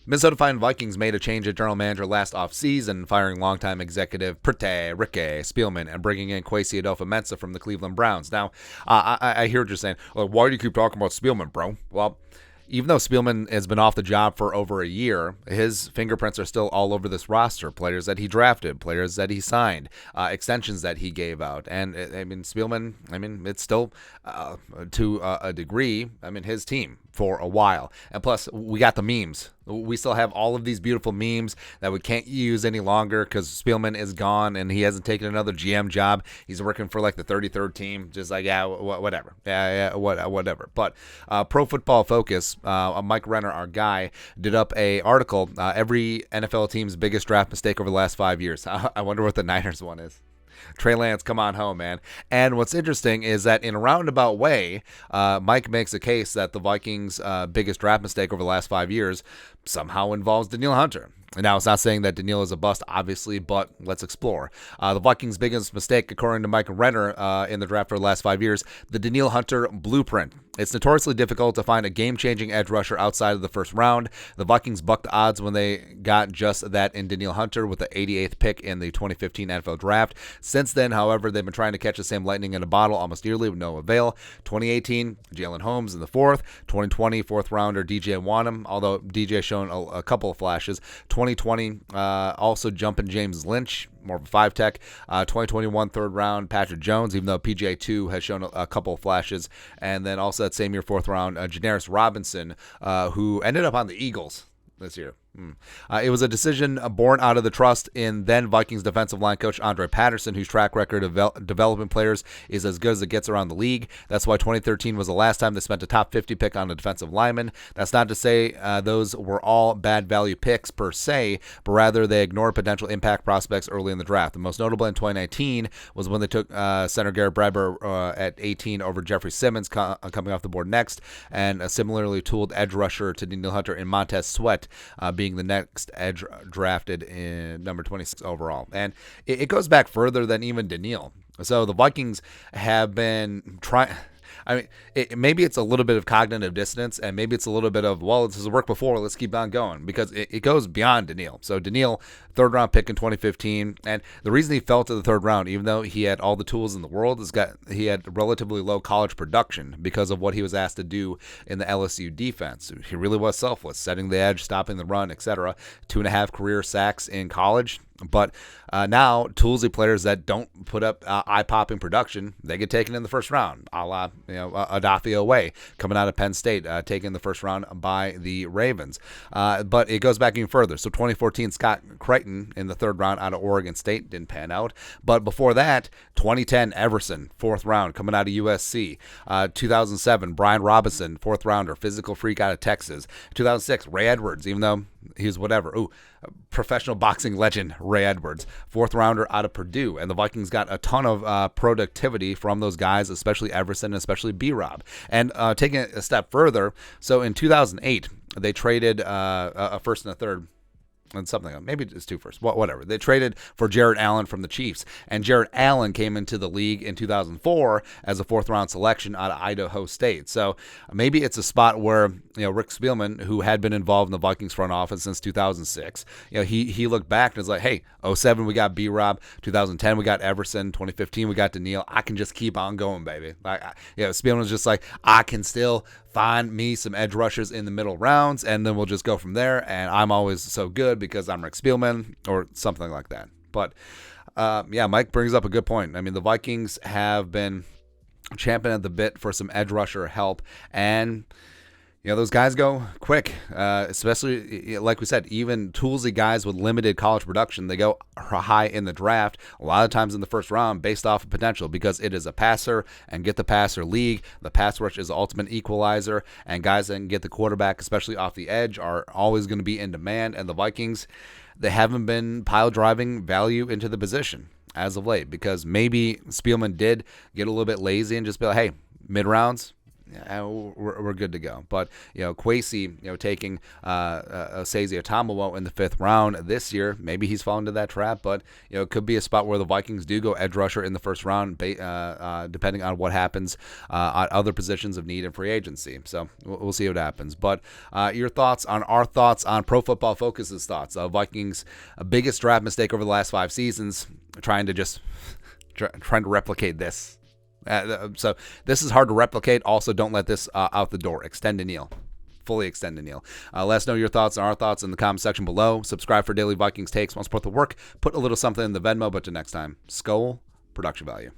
Minnesota Vikings made a change at general manager last offseason, firing longtime executive Ricky Spielman and bringing in Kwesi Adofo-Mensah from the Cleveland Browns. Now, I hear what you're saying. Like, why do you keep talking about Spielman, bro? Well, even though Spielman has been off the job for over a year, his fingerprints are still all over this roster. Players that he drafted, players that he signed, extensions that he gave out. And, Spielman, it's still, to a degree, his team for a while. And plus, we got the memes. We still have all of these beautiful memes that we can't use any longer because Spielman is gone and he hasn't taken another GM job. He's working for like the 33rd team. Just like, whatever. Whatever. But Pro Football Focus, Mike Renner, our guy, did up a article, every NFL team's biggest draft mistake over the last 5 years. I wonder what the Niners one is. Trey Lance, come on home, man. And what's interesting is that in a roundabout way, Mike makes a case that the Vikings' biggest draft mistake over the last 5 years somehow involves Danielle Hunter. And now, it's not saying that Danielle is a bust, obviously, but let's explore. The Vikings' biggest mistake, according to Mike Renner, in the draft for the last 5 years, the Danielle Hunter blueprint. It's notoriously difficult to find a game-changing edge rusher outside of the first round. The Vikings bucked the odds when they got just that in Danielle Hunter with the 88th pick in the 2015 NFL Draft. Since then, however, they've been trying to catch the same lightning in a bottle almost yearly with no avail. 2018, Jalen Holmes in the 4th. 2020, 4th rounder DJ Wanham, although DJ shown a couple of flashes. 2020, also jumping James Lynch, more of a 5-tech. 2021 3rd round Patrick Jones, even though PGA2 has shown a couple of flashes. And then also that same year 4th round Janaris Robinson, who ended up on the Eagles this year. It was a decision born out of the trust in then Vikings defensive line coach Andre Patterson, whose track record of developing players is as good as it gets around the league. That's why 2013 was the last time they spent a top 50 pick on a defensive lineman. That's not to say those were all bad value picks per se, but rather they ignored potential impact prospects early in the draft. The most notable in 2019 was when they took center Garrett Bradbury at 18 over Jeffrey Simmons coming off the board next, and a similarly tooled edge rusher to Danielle Hunter in Montez Sweat being the next edge drafted in number 26 overall. And it goes back further than even Danielle. So the Vikings have been trying. Maybe it's a little bit of cognitive dissonance, and maybe it's a little bit of, well, this has worked before, let's keep on going, because it goes beyond Danielle. So Danielle, 3rd round pick in 2015, and the reason he fell to the 3rd round, even though he had all the tools in the world, he had relatively low college production because of what he was asked to do in the LSU defense. He really was selfless, setting the edge, stopping the run, etc. 2.5 career sacks in college. But now, toolsy players that don't put up eye-popping production, they get taken in the 1st round, a la Adofo-Mensah coming out of Penn State, taken in the 1st round by the Ravens. But it goes back even further. So 2014, Scott Crichton in the 3rd round out of Oregon State, didn't pan out. But before that, 2010, Everson, 4th round, coming out of USC. 2007, Brian Robinson, 4th rounder, physical freak out of Texas. 2006, Ray Edwards, even though he's whatever. Professional boxing legend Ray Edwards, 4th rounder out of Purdue. And the Vikings got a ton of productivity from those guys, especially Everson, especially B-Rob. And taking it a step further, so in 2008, they traded a 1st and a 3rd. And something, maybe it's 2 firsts, whatever. They traded for Jared Allen from the Chiefs, and Jared Allen came into the league in 2004 as a 4th round selection out of Idaho State. So maybe it's a spot where Rick Spielman, who had been involved in the Vikings front office since 2006, he looked back and was like, hey, 2007 we got B-Rob, 2010 we got Everson, 2015 we got Danielle. I can just keep on going, baby. Spielman was just like, I can still find me some edge rushers in the middle rounds, and then we'll just go from there. And I'm always so good because I'm Rick Spielman or something like that. But Mike brings up a good point. The Vikings have been champing at the bit for some edge rusher help, and those guys go quick, especially, like we said, even toolsy guys with limited college production, they go high in the draft, a lot of times in the 1st round based off of potential, because it is a passer and get the passer league. The pass rush is the ultimate equalizer, and guys that can get the quarterback, especially off the edge, are always going to be in demand. And the Vikings, they haven't been pile driving value into the position as of late, because maybe Spielman did get a little bit lazy and just be like, hey, mid-rounds, we're good to go. But, Kwesi, taking Osezi Otomowo in the 5th round this year, maybe he's fallen into that trap, but, it could be a spot where the Vikings do go edge rusher in the 1st round, depending on what happens on other positions of need in free agency. So we'll see what happens. But our thoughts on Pro Football Focus's thoughts. Vikings' biggest draft mistake over the last 5 seasons, trying to replicate this. So this is hard to replicate. Also, don't let this out the door. Extend and kneel. Fully extend and kneel. Let us know your thoughts and our thoughts in the comment section below. Subscribe for daily Vikings takes. Want to support the work? Put a little something in the Venmo. But till next time, Skol, production value.